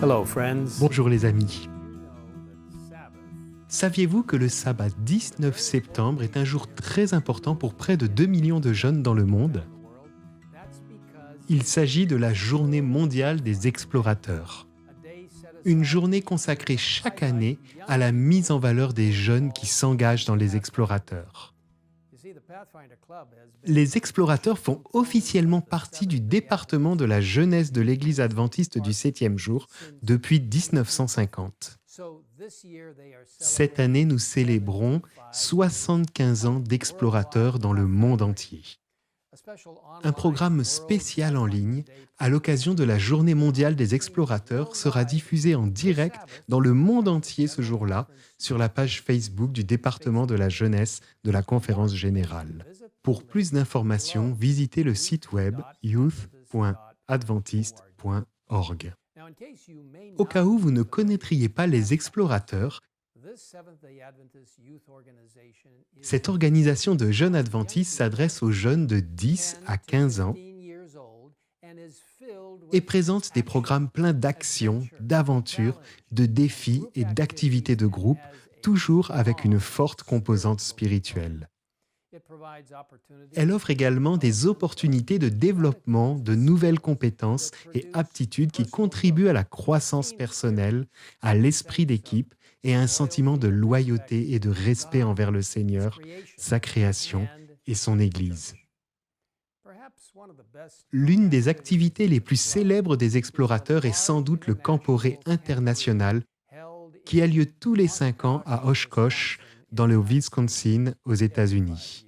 Hello, friends. Bonjour les amis. Saviez-vous que le sabbat 19 septembre est un jour très important pour près de 2 millions de jeunes dans le monde? Il s'agit de la Journée mondiale des explorateurs. Une journée consacrée chaque année à la mise en valeur des jeunes qui s'engagent dans les explorateurs. Les explorateurs font officiellement partie du département de la jeunesse de l'Église adventiste du 7e jour depuis 1950. Cette année, nous célébrons 75 ans d'explorateurs dans le monde entier. Un programme spécial en ligne à l'occasion de la Journée mondiale des explorateurs sera diffusé en direct dans le monde entier ce jour-là sur la page Facebook du département de la jeunesse de la Conférence générale. Pour plus d'informations, visitez le site web youth.adventiste.org. Au cas où vous ne connaîtriez pas les explorateurs, cette organisation de jeunes adventistes s'adresse aux jeunes de 10 à 15 ans et présente des programmes pleins d'actions, d'aventures, de défis et d'activités de groupe, toujours avec une forte composante spirituelle. Elle offre également des opportunités de développement de nouvelles compétences et aptitudes qui contribuent à la croissance personnelle, à l'esprit d'équipe et à un sentiment de loyauté et de respect envers le Seigneur, sa création et son Église. L'une des activités les plus célèbres des explorateurs est sans doute le Camporé international qui a lieu tous les 5 ans à Oshkosh, dans le Wisconsin, aux États-Unis.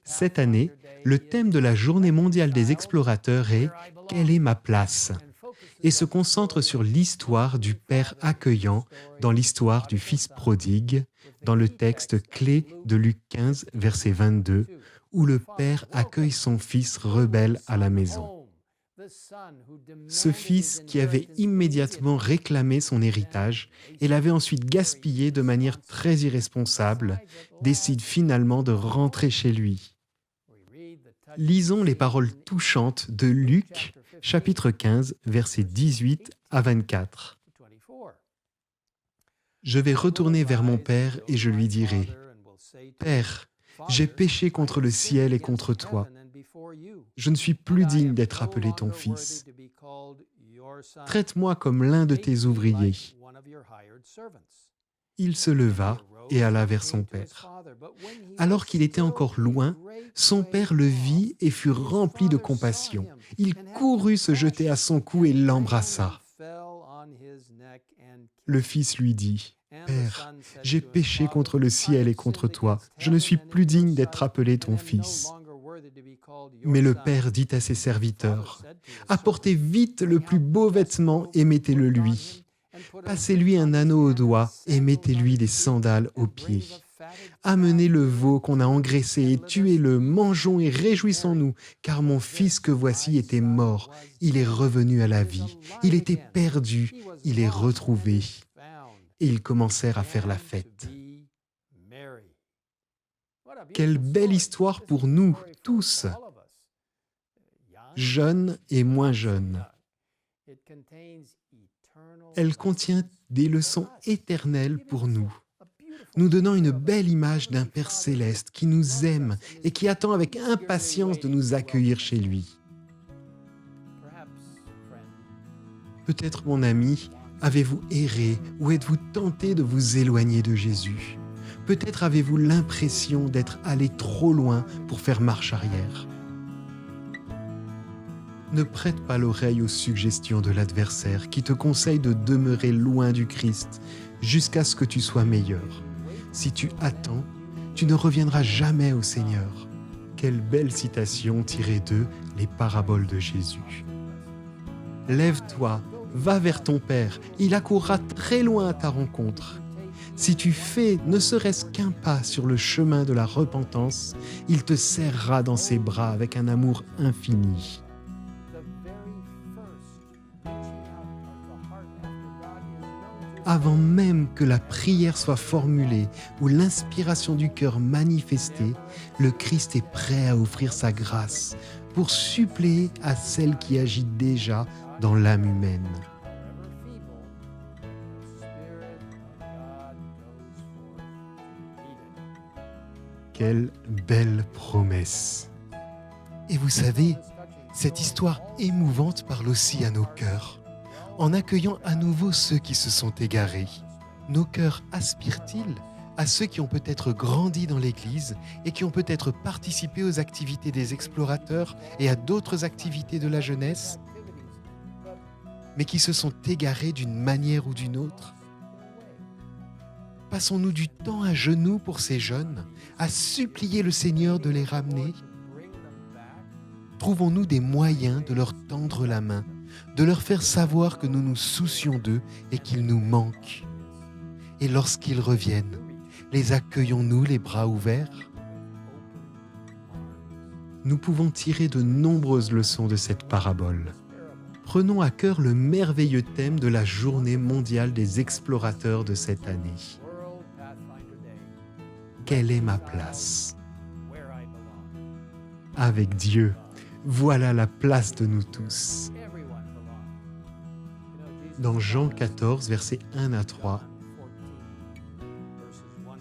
Cette année, le thème de la Journée mondiale des explorateurs est « Quelle est ma place ?» et se concentre sur l'histoire du Père accueillant dans l'histoire du Fils prodigue, dans le texte clé de Luc 15, verset 22, où le Père accueille son Fils rebelle à la maison. Ce fils qui avait immédiatement réclamé son héritage et l'avait ensuite gaspillé de manière très irresponsable, décide finalement de rentrer chez lui. Lisons les paroles touchantes de Luc, chapitre 15, versets 18 à 24. « Je vais retourner vers mon Père et je lui dirai, « Père, j'ai péché contre le ciel et contre toi. Je ne suis plus digne d'être appelé ton fils. Traite-moi comme l'un de tes ouvriers. » Il se leva et alla vers son père. Alors qu'il était encore loin, son père le vit et fut rempli de compassion. Il courut se jeter à son cou et l'embrassa. Le fils lui dit, « Père, j'ai péché contre le ciel et contre toi. Je ne suis plus digne d'être appelé ton fils. » Mais le père dit à ses serviteurs, « Apportez vite le plus beau vêtement et mettez-le lui. Passez-lui un anneau au doigt et mettez-lui des sandales aux pieds. Amenez le veau qu'on a engraissé et tuez-le, mangeons et réjouissons-nous, car mon fils que voici était mort, il est revenu à la vie. Il était perdu, il est retrouvé. » Et ils commencèrent à faire la fête. Quelle belle histoire pour nous tous, jeunes et moins jeunes. Elle contient des leçons éternelles pour nous, nous donnant une belle image d'un Père céleste qui nous aime et qui attend avec impatience de nous accueillir chez lui. Peut-être, mon ami, avez-vous erré ou êtes-vous tenté de vous éloigner de Jésus? Peut-être avez-vous l'impression d'être allé trop loin pour faire marche arrière. Ne prête pas l'oreille aux suggestions de l'adversaire qui te conseille de demeurer loin du Christ jusqu'à ce que tu sois meilleur. Si tu attends, tu ne reviendras jamais au Seigneur. Quelle belle citation tirée de Les paraboles de Jésus. Lève-toi, va vers ton Père, il accourra très loin à ta rencontre. Si tu fais ne serait-ce qu'un pas sur le chemin de la repentance, il te serrera dans ses bras avec un amour infini. Avant même que la prière soit formulée ou l'inspiration du cœur manifestée, le Christ est prêt à offrir sa grâce pour suppléer à celle qui agit déjà dans l'âme humaine. Quelle belle promesse! Et vous savez, cette histoire émouvante parle aussi à nos cœurs. En accueillant à nouveau ceux qui se sont égarés, nos cœurs aspirent-ils à ceux qui ont peut-être grandi dans l'Église et qui ont peut-être participé aux activités des explorateurs et à d'autres activités de la jeunesse, mais qui se sont égarés d'une manière ou d'une autre? Passons-nous du temps à genoux pour ces jeunes, à supplier le Seigneur de les ramener? Trouvons-nous des moyens de leur tendre la main, de leur faire savoir que nous nous soucions d'eux et qu'ils nous manquent? Et lorsqu'ils reviennent, les accueillons-nous les bras ouverts? Nous pouvons tirer de nombreuses leçons de cette parabole. Prenons à cœur le merveilleux thème de la Journée mondiale des explorateurs de cette année. Quelle est ma place? Avec Dieu, voilà la place de nous tous. Dans Jean 14, versets 1 à 3,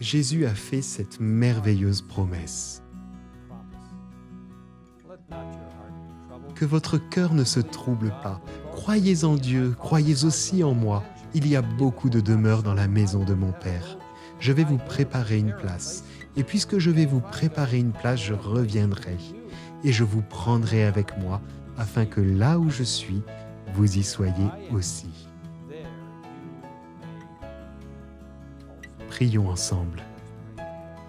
Jésus a fait cette merveilleuse promesse. Que votre cœur ne se trouble pas. Croyez en Dieu, croyez aussi en moi. Il y a beaucoup de demeures dans la maison de mon Père. Je vais vous préparer une place. Et puisque je vais vous préparer une place, je reviendrai. Et je vous prendrai avec moi, afin que là où je suis, vous y soyez aussi. Prions ensemble.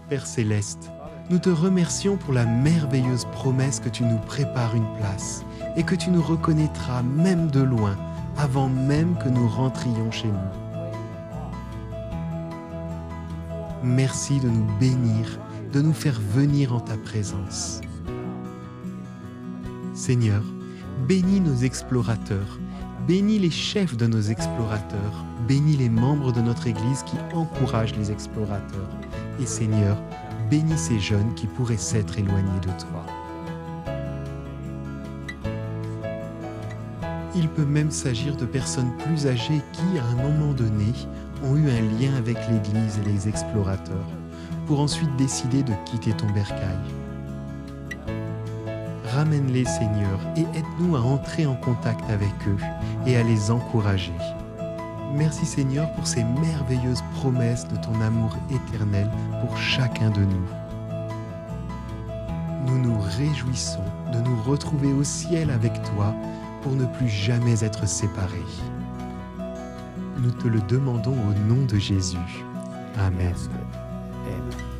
Père Céleste, nous te remercions pour la merveilleuse promesse que tu nous prépares une place et que tu nous reconnaîtras même de loin, avant même que nous rentrions chez nous. Merci de nous bénir, de nous faire venir en ta présence. Seigneur, bénis nos explorateurs, bénis les chefs de nos explorateurs, bénis les membres de notre Église qui encouragent les explorateurs. Et Seigneur, bénis ces jeunes qui pourraient s'être éloignés de toi. Il peut même s'agir de personnes plus âgées qui, à un moment donné, ont eu un lien avec l'Église et les explorateurs, pour ensuite décider de quitter ton bercail. Ramène-les, Seigneur, et aide-nous à entrer en contact avec eux et à les encourager. Merci, Seigneur, pour ces merveilleuses promesses de ton amour éternel pour chacun de nous. Nous nous réjouissons de nous retrouver au ciel avec toi pour ne plus jamais être séparés. Nous te le demandons au nom de Jésus. Amen. Amen.